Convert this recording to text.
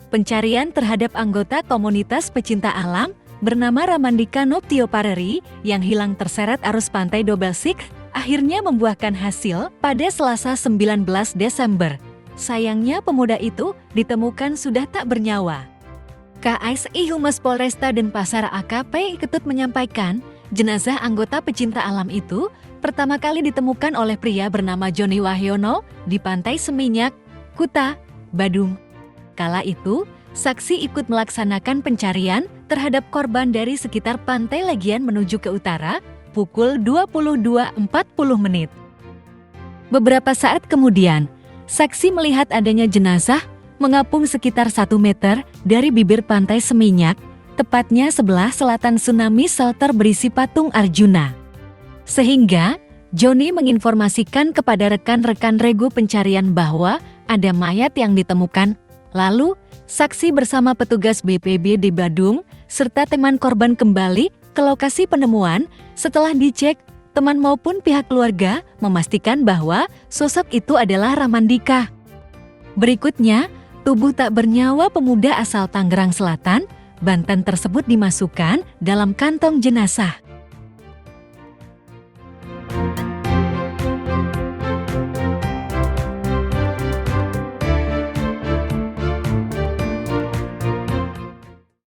pencarian terhadap anggota komunitas pecinta alam bernama Ramandika Noptiopareri yang hilang terseret arus pantai Dobelsik akhirnya membuahkan hasil pada Selasa 19 Desember. Sayangnya pemuda itu ditemukan sudah tak bernyawa. KSI Humas Polresta Denpasar AKP Ketut menyampaikan, jenazah anggota pecinta alam itu pertama kali ditemukan oleh pria bernama Joni Wahyono di Pantai Seminyak, Kuta, Badung. Kala itu, saksi ikut melaksanakan pencarian terhadap korban dari sekitar Pantai Legian menuju ke utara pukul 22.40 menit. Beberapa saat kemudian, saksi melihat adanya jenazah mengapung sekitar 1 meter dari bibir Pantai Seminyak, tepatnya sebelah selatan Tsunami Shelter berisi patung Arjuna. Sehingga, Joni menginformasikan kepada rekan-rekan regu pencarian bahwa ada mayat yang ditemukan. Lalu, saksi bersama petugas BPB di Badung serta teman korban kembali ke lokasi penemuan. Setelah dicek, teman maupun pihak keluarga memastikan bahwa sosok itu adalah Ramandika. Berikutnya, tubuh tak bernyawa pemuda asal Tangerang Selatan, Banten tersebut dimasukkan dalam kantong jenazah.